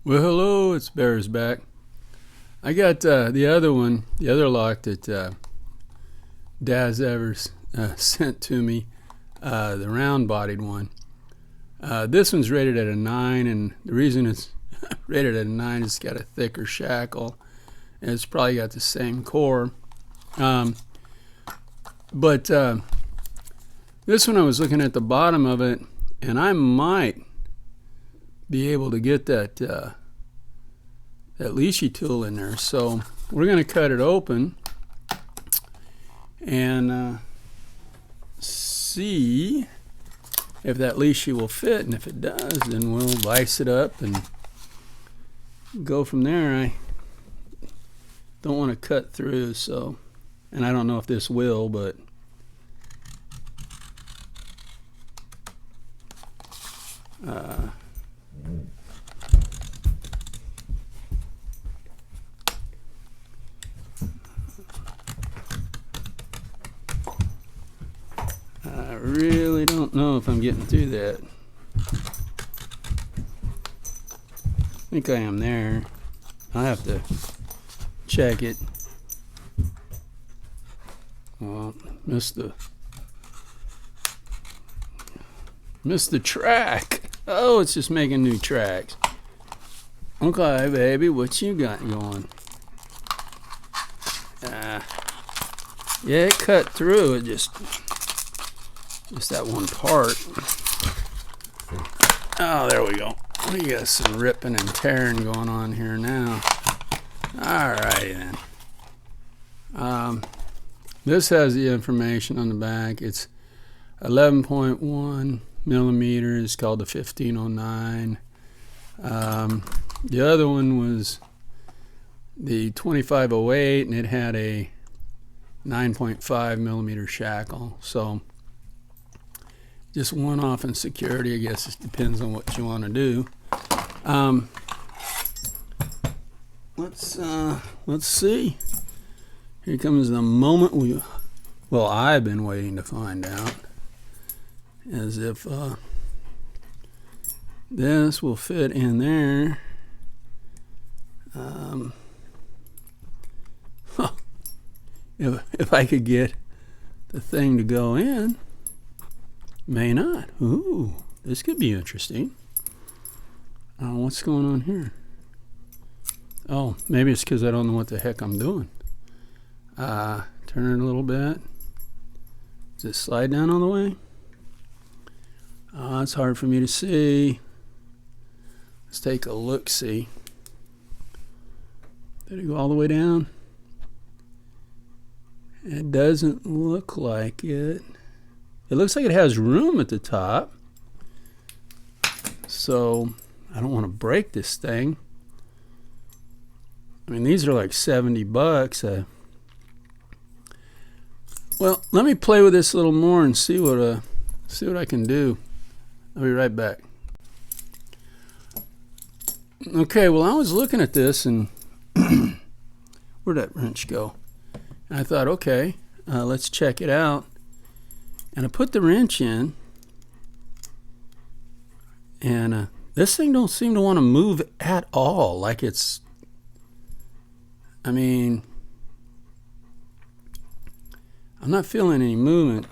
Well, hello, it's Bears back. I got the other one, the other lock that Daz Evers sent to me, the round-bodied one. This one's rated at a 9, and the reason it's rated at a 9 is it's got a thicker shackle, and it's probably got the same core. But this one, I was looking at the bottom of it, and I might be able to get that leashy tool in there. So we're going to cut it open and see if that leashy will fit, and if it does, then we'll vice it up and go from there. I don't want to cut through, so, and I don't know if this will, but I really don't know if I'm getting through that. I think I am there. I'll have to check it. Well, missed the track. Oh, it's just making new tracks. Okay, baby, what you got going? Yeah, it cut through. It just that one part. Oh, there we go. We got some ripping and tearing going on here now. Alrighty then. This has the information on the back. It's 11.1 millimeters, called the 1509. The other one was the 2508, and it had a 9.5 millimeter shackle. So just one off in security. I guess it depends on what you want to do. Let's see. Here comes the moment I've been waiting to find out, as if this will fit in there. If I could get the thing to go in. May not. Ooh, this could be interesting. What's going on here? Oh, maybe it's because I don't know what the heck I'm doing. Turn it a little bit. Does it slide down all the way? It's hard for me to see. Let's take a look-see. Did it go all the way down? It doesn't look like it. It looks like it has room at the top. So I don't want to break this thing. I mean, these are like $70. Well, let me play with this a little more and see what I can do. I'll be right back. Okay, well, I was looking at this, and where'd that wrench go? And I thought, okay, let's check it out. And I put the wrench in, and this thing don't seem to want to move at all. Like it's, I mean, I'm not feeling any movement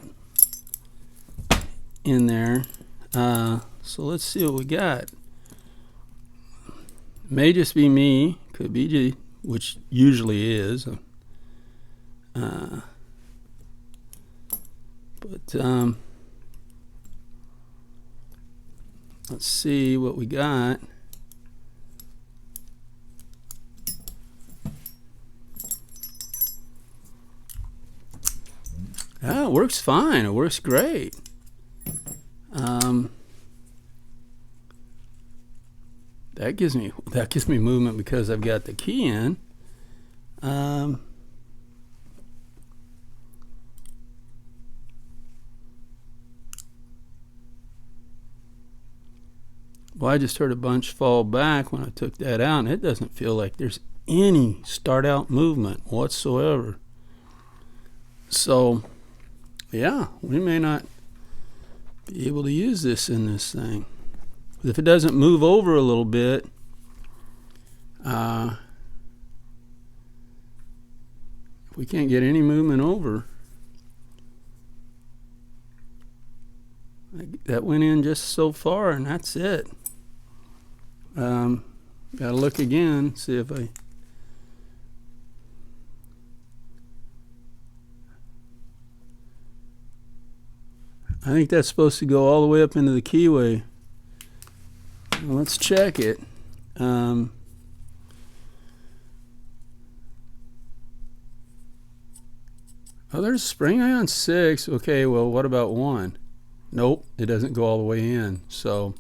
in there. So let's see what we got. May just be me, could be G, which usually is. But let's see what we got. It works fine. It works great. That gives me movement because I've got the key in. Well, I just heard a bunch fall back when I took that out, and it doesn't feel like there's any start-out movement whatsoever. So, yeah, we may not be able to use this in this thing. But if it doesn't move over a little bit, If we can't get any movement over, that went in just so far, and that's it. Gotta look again, see if I think that's supposed to go all the way up into the keyway. Well, let's check it. Oh, there's spring ion 6. Okay, well, what about 1? Nope, it doesn't go all the way in. So,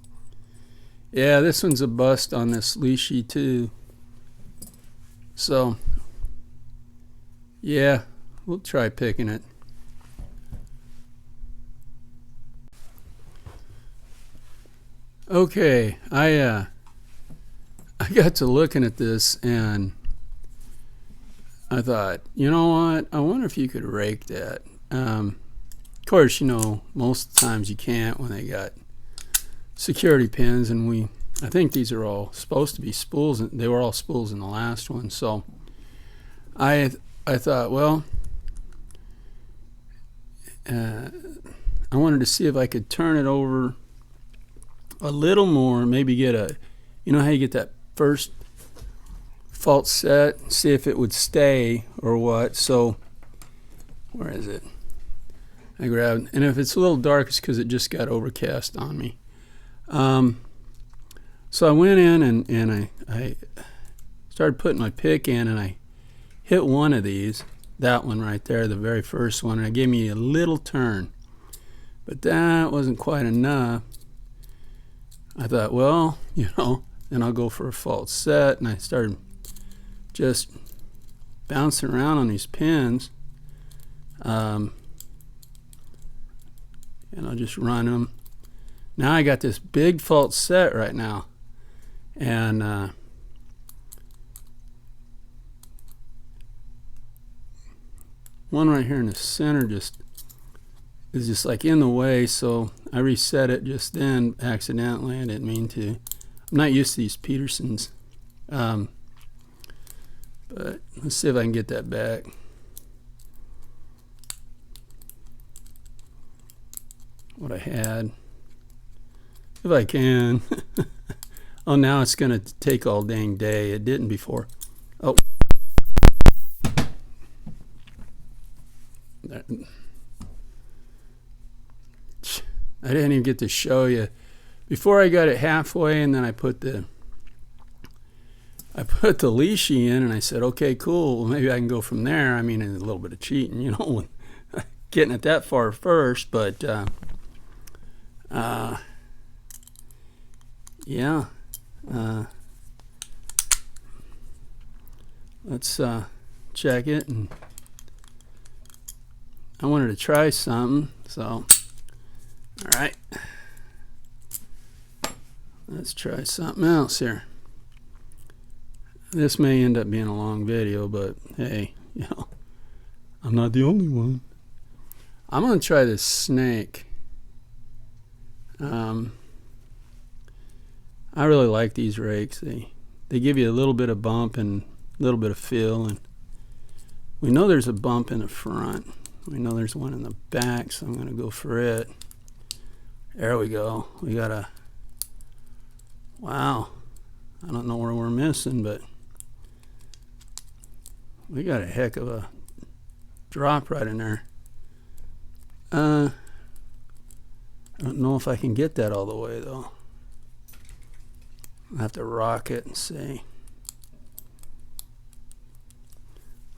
yeah, this one's a bust on this leashy too. So, yeah, we'll try picking it. Okay, I got to looking at this and I thought, you know what? I wonder if you could rake that. Of course, you know, most times you can't when they got security pins, and I think these are all supposed to be spools. They were all spools in the last one, so I thought, well, I wanted to see if I could turn it over a little more, maybe get you know how you get that first fault set, see if it would stay or what. So where is it? I grabbed, and if it's a little dark, it's because it just got overcast on me. So I went in and I started putting my pick in, and I hit one of these, that one right there, the very first one, and it gave me a little turn, but that wasn't quite enough. I thought, well, you know, then I'll go for a false set, and I started just bouncing around on these pins, and I'll just run them. Now I got this big false set right now, and one right here in the center is just like in the way, so I reset it just then accidentally. I didn't mean to. I'm not used to these Petersons, but let's see if I can get that back. What I had, if I can. Oh, now it's gonna take all dang day. It didn't before. Oh, I didn't even get to show you. Before I got it halfway, and then I put the leashy in, and I said, okay, cool, well, maybe I can go from there. I mean, a little bit of cheating, you know, getting it that far first, but yeah, let's check it. And I wanted to try something, so all right, let's try something else here. This may end up being a long video, but hey, you know, I'm not the only one. I'm going to try this snake. I really like these rakes. They give you a little bit of bump and a little bit of feel, and we know there's a bump in the front. We know there's one in the back, so I'm going to go for it. There we go. We got a, wow, I don't know where we're missing, but we got a heck of a drop right in there. I don't know if I can get that all the way though. I'll have to rock it and see.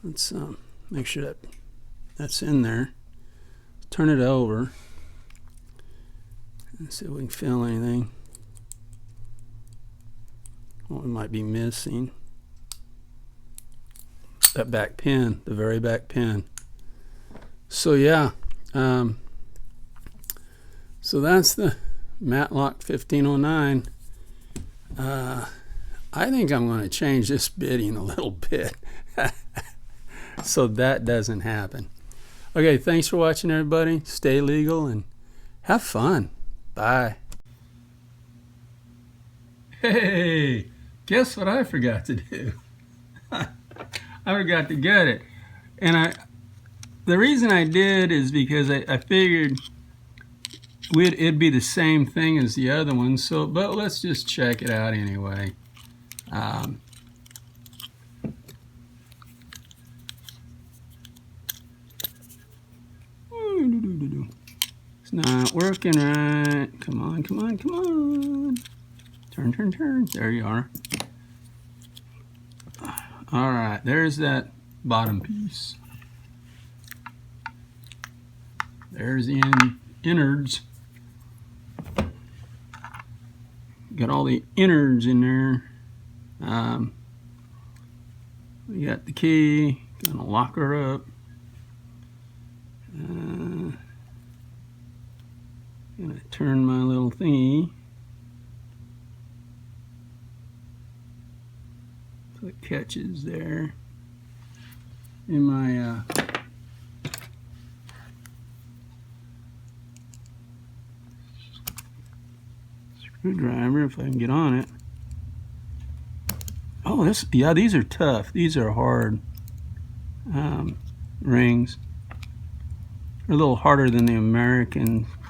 Let's make sure that's in there. Turn it over and see if we can feel anything. What we might be missing. That back pin, the very back pin. So yeah, so that's the Matlock1509. I think I'm going to change this bidding a little bit so that doesn't happen. Okay, thanks for watching, everybody. Stay legal and have fun. Bye. Hey, guess what I forgot to do? I forgot to gut it. And the reason I did is because I figured it'd be the same thing as the other one. So, but let's just check it out anyway. It's not working right. Come on, come on, come on. Turn, turn, turn. There you are. All right, there's that bottom piece. There's the innards. Got all the innards in there. We got the key. Gonna lock her up. Gonna turn my little thingy so it catches there in my screwdriver if I can get on it. Oh, yeah, these are tough. These are hard rings. They're a little harder than the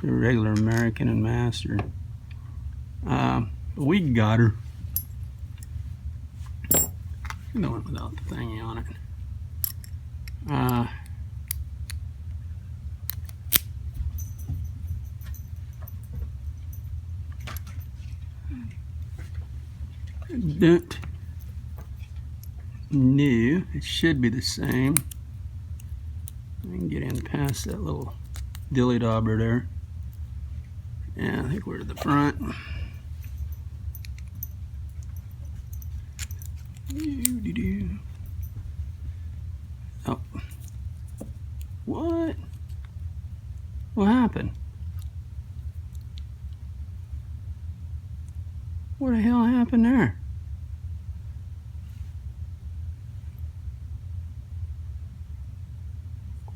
regular American and Master. But we got her. Going without the thingy on it. Don't know. It should be the same. I can get in past that little dilly dauber there. Yeah, I think we're to the front. Oh. What? What happened? What the hell happened there?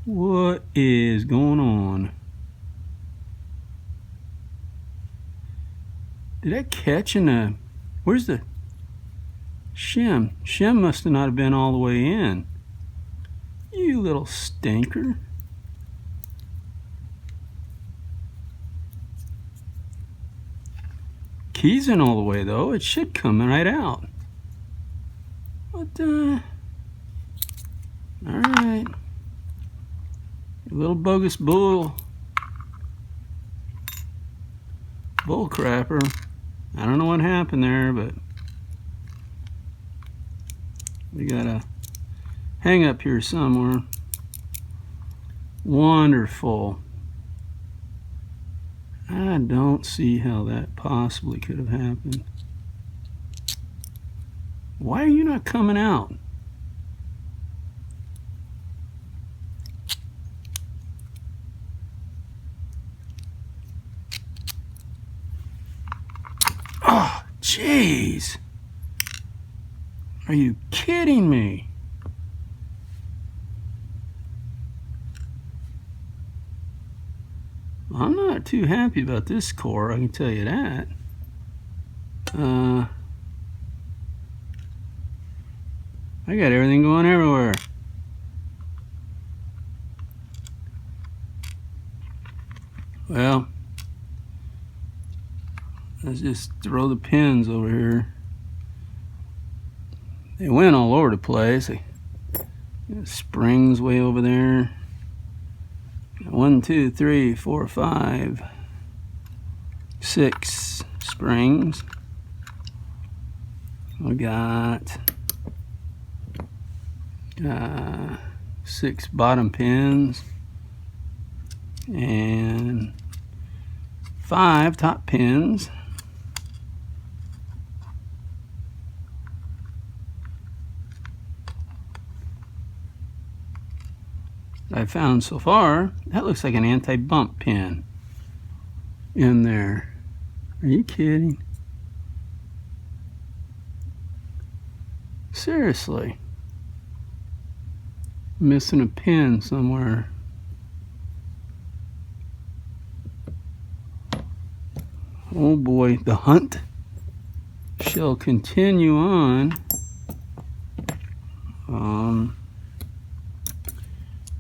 What is going on? Did that catch in the... Where's the shim? Shim must have not been all the way in. You little stinker. Key's in all the way though. It should come right out. What the... Alright. You little bogus bull crapper. I don't know what happened there, but we got a hang up here somewhere. Wonderful. I don't see how that possibly could have happened. Why are you not coming out? Oh, jeez. Are you kidding me? I'm not too happy about this core, I can tell you that. I got everything going everywhere. Well, let's just throw the pins over here. They went all over the place. Springs way over there. 1, 2, 3, 4, 5, 6 springs. We got 6 bottom pins and 5 top pins. I found so far, that looks like an anti-bump pin in there. Are you kidding? Seriously. Missing a pin somewhere. Oh boy, the hunt. shall continue on.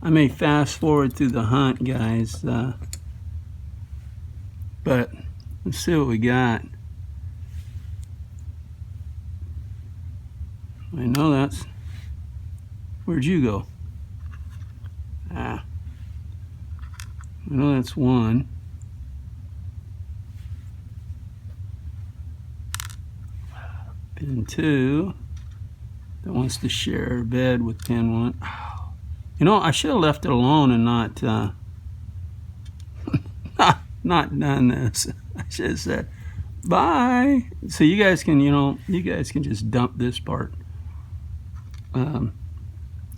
I may fast forward through the hunt, guys, but let's see what we got. I know that's... Where'd you go? I know that's one. Pin 2 that wants to share a bed with pin 1. You know, I should have left it alone and not not done this. I should have said bye, so you guys can, you guys can just dump this part.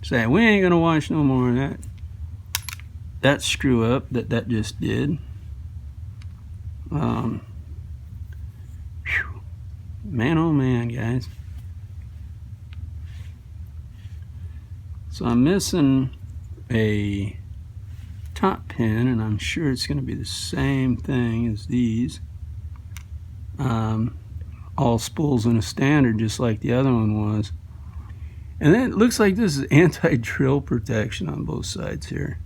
Say we ain't gonna watch no more of that screw up that just did. Man, oh man, guys. So I'm missing a top pin, and I'm sure it's going to be the same thing as these. All spools in a standard, just like the other one was. And then it looks like this is anti-drill protection on both sides here.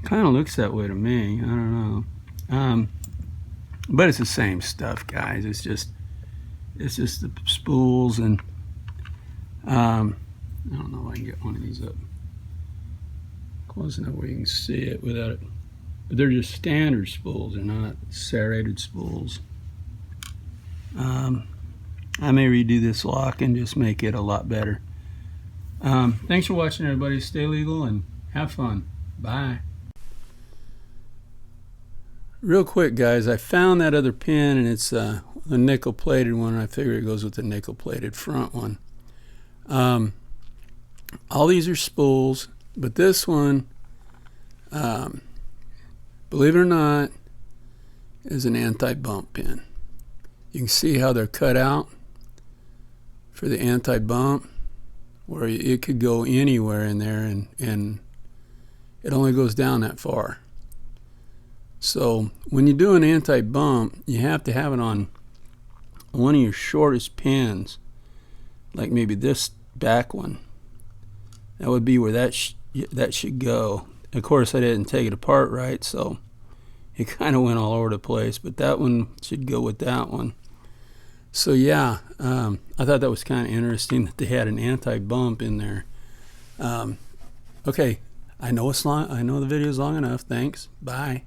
Kind of looks that way to me. I don't know. But it's the same stuff, guys. It's just the spools, and I don't know if I can get one of these up close enough where you can see it without it. But they're just standard spools. They're not serrated spools. I may redo this lock and just make it a lot better. Thanks for watching, everybody. Stay legal and have fun. Bye. Real quick, guys, I found that other pin, and it's a nickel-plated one. I figure it goes with the nickel-plated front one. All these are spools, but this one, believe it or not, is an anti-bump pin. You can see how they're cut out for the anti-bump, where it could go anywhere in there, and it only goes down that far. So when you do an anti-bump, you have to have it on one of your shortest pins, like maybe this back one. That would be where that should go. Of course, I didn't take it apart right, so it kind of went all over the place, but that one should go with that one. So yeah, I thought that was kind of interesting that they had an anti-bump in there. Okay, I know it's long. I know the video is long enough. Thanks. Bye.